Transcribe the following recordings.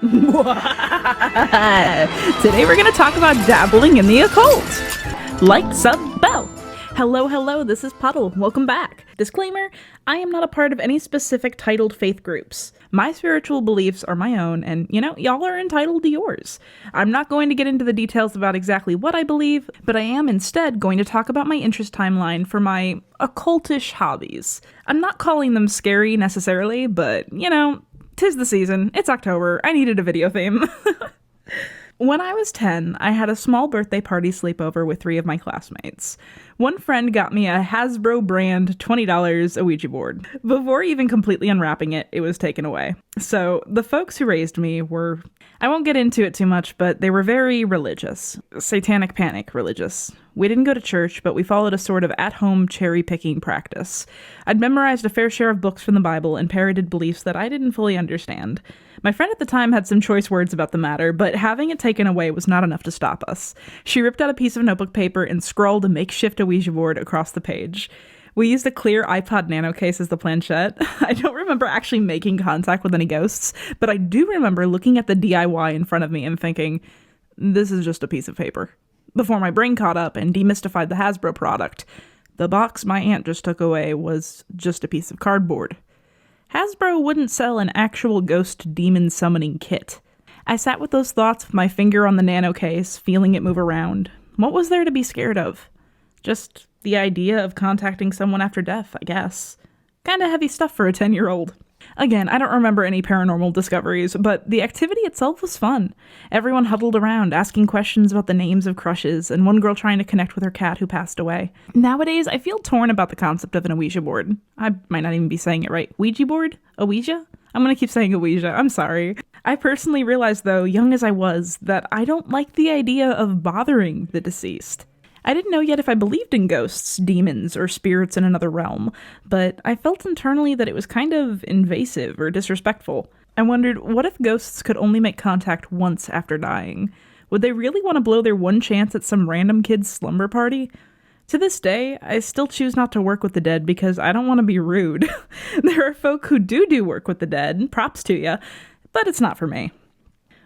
Today we're going to talk about dabbling in the occult. Like, sub, bell. Hello, this is Puddle. Welcome back. Disclaimer, I am not a part of any specific titled faith groups. My spiritual beliefs are my own, and, y'all are entitled to yours. I'm not going to get into the details about exactly what I believe, but I am instead going to talk about my interest timeline for my occultish hobbies. I'm not calling them scary necessarily, but, 'tis the season. It's October. I needed a video theme. When I was 10, I had a small birthday party sleepover with 3 of my classmates. One friend got me a Hasbro brand $20 a Ouija board. Before even completely unwrapping it, it was taken away. So the folks who raised me were, I won't get into it too much, but they were very religious. Satanic panic religious. We didn't go to church, but we followed a sort of at-home cherry-picking practice. I'd memorized a fair share of books from the Bible and parroted beliefs that I didn't fully understand. My friend at the time had some choice words about the matter, but having it taken away was not enough to stop us. She ripped out a piece of notebook paper and scrawled a makeshift Ouija board across the page. We used a clear iPod Nano case as the planchette. I don't remember actually making contact with any ghosts, but I do remember looking at the DIY in front of me and thinking, this is just a piece of paper. Before my brain caught up and demystified the Hasbro product, the box my aunt just took away was just a piece of cardboard. Hasbro wouldn't sell an actual ghost demon summoning kit. I sat with those thoughts with my finger on the Nano case, feeling it move around. What was there to be scared of? Just the idea of contacting someone after death, I guess. Kinda heavy stuff for a 10-year-old. Again, I don't remember any paranormal discoveries, but the activity itself was fun. Everyone huddled around, asking questions about the names of crushes, and one girl trying to connect with her cat who passed away. Nowadays, I feel torn about the concept of an Ouija board. I might not even be saying it right. Ouija board? A Ouija? I'm gonna keep saying Ouija, I'm sorry. I personally realized, though, young as I was, that I don't like the idea of bothering the deceased. I didn't know yet if I believed in ghosts, demons, or spirits in another realm, but I felt internally that it was kind of invasive or disrespectful. I wondered, what if ghosts could only make contact once after dying? Would they really want to blow their one chance at some random kid's slumber party? To this day, I still choose not to work with the dead because I don't want to be rude. There are folk who do work with the dead, props to ya, but it's not for me.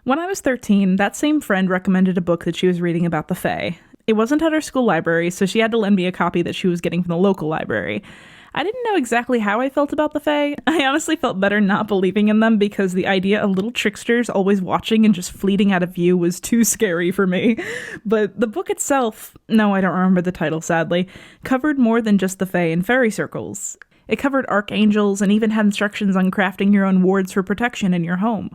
When I was 13, that same friend recommended a book that she was reading about the Fae. It wasn't at our school library, so she had to lend me a copy that she was getting from the local library. I didn't know exactly how I felt about the Fae. I honestly felt better not believing in them because the idea of little tricksters always watching and just fleeting out of view was too scary for me. But the book itself, no, I don't remember the title sadly, covered more than just the Fae and fairy circles. It covered archangels and even had instructions on crafting your own wards for protection in your home.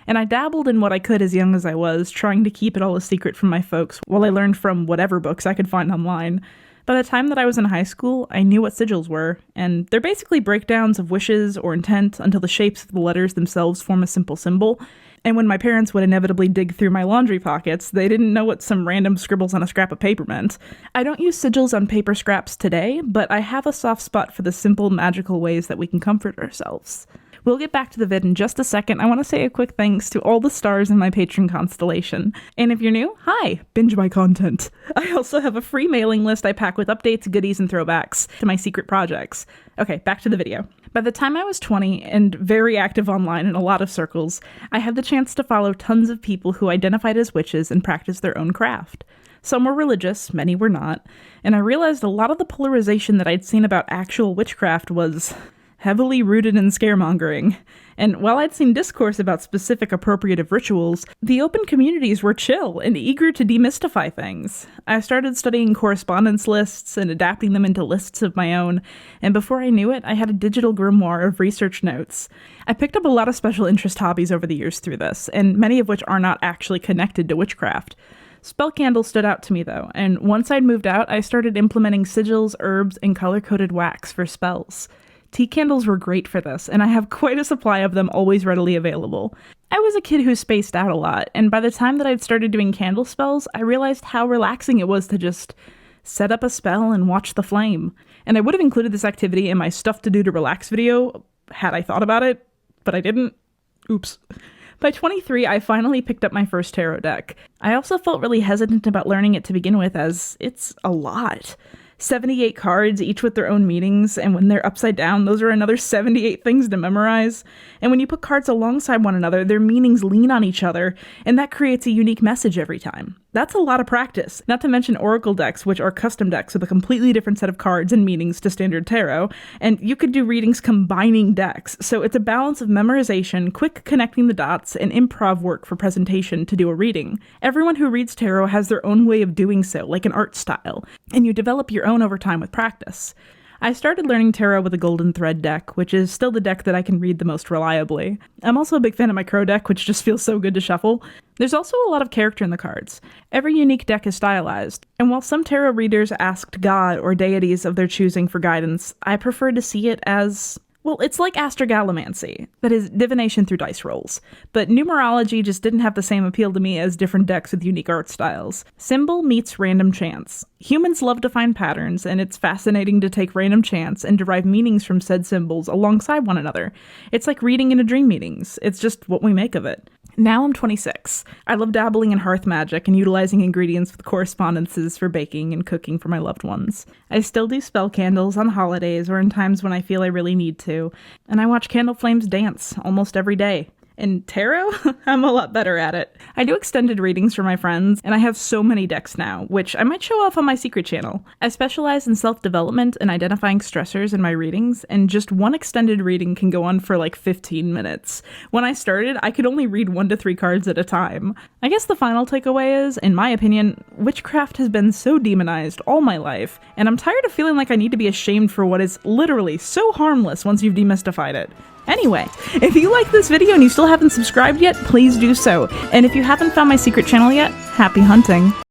And I dabbled in what I could as young as I was, trying to keep it all a secret from my folks while I learned from whatever books I could find online. By the time that I was in high school, I knew what sigils were, and they're basically breakdowns of wishes or intent until the shapes of the letters themselves form a simple symbol. And when my parents would inevitably dig through my laundry pockets, they didn't know what some random scribbles on a scrap of paper meant. I don't use sigils on paper scraps today, but I have a soft spot for the simple, magical ways that we can comfort ourselves. We'll get back to the vid in just a second. I want to say a quick thanks to all the stars in my Patreon constellation. And if you're new, hi, binge my content. I also have a free mailing list I pack with updates, goodies, and throwbacks to my secret projects. Okay, back to the video. By the time I was 20 and very active online in a lot of circles, I had the chance to follow tons of people who identified as witches and practiced their own craft. Some were religious, many were not, and I realized a lot of the polarization that I'd seen about actual witchcraft was heavily rooted in scaremongering. And while I'd seen discourse about specific appropriative rituals, the open communities were chill and eager to demystify things. I started studying correspondence lists and adapting them into lists of my own, and before I knew it, I had a digital grimoire of research notes. I picked up a lot of special interest hobbies over the years through this, and many of which are not actually connected to witchcraft. Spell candles stood out to me though, and once I'd moved out, I started implementing sigils, herbs, and color-coded wax for spells. Tea candles were great for this, and I have quite a supply of them always readily available. I was a kid who spaced out a lot, and by the time that I'd started doing candle spells, I realized how relaxing it was to just set up a spell and watch the flame. And I would have included this activity in my stuff to do to relax video had I thought about it, but I didn't. Oops. By 23, I finally picked up my first tarot deck. I also felt really hesitant about learning it to begin with, as it's a lot. 78 cards, each with their own meanings, and when they're upside down, those are another 78 things to memorize. And when you put cards alongside one another, their meanings lean on each other, and that creates a unique message every time. That's a lot of practice, not to mention Oracle decks, which are custom decks with a completely different set of cards and meanings to standard tarot, and you could do readings combining decks, so it's a balance of memorization, quick connecting the dots, and improv work for presentation to do a reading. Everyone who reads tarot has their own way of doing so, like an art style, and you develop your own over time with practice. I started learning tarot with a Golden Thread deck, which is still the deck that I can read the most reliably. I'm also a big fan of my Crow deck, which just feels so good to shuffle. There's also a lot of character in the cards. Every unique deck is stylized, and while some tarot readers asked God or deities of their choosing for guidance, I prefer to see it as... well, it's like astrogalomancy, that is, divination through dice rolls, but numerology just didn't have the same appeal to me as different decks with unique art styles. Symbol meets random chance. Humans love to find patterns, and it's fascinating to take random chance and derive meanings from said symbols alongside one another. It's like reading in a dream meetings. It's just what we make of it. Now I'm 26. I love dabbling in hearth magic and utilizing ingredients with correspondences for baking and cooking for my loved ones. I still do spell candles on holidays or in times when I feel I really need to, and I watch candle flames dance almost every day. In tarot, I'm a lot better at it. I do extended readings for my friends, and I have so many decks now, which I might show off on my secret channel. I specialize in self-development and identifying stressors in my readings, and just one extended reading can go on for like 15 minutes. When I started, I could only read 1 to 3 cards at a time. I guess the final takeaway is, in my opinion, witchcraft has been so demonized all my life, and I'm tired of feeling like I need to be ashamed for what is literally so harmless once you've demystified it. Anyway, if you like this video and you still haven't subscribed yet, please do so. And if you haven't found my secret channel yet, happy hunting.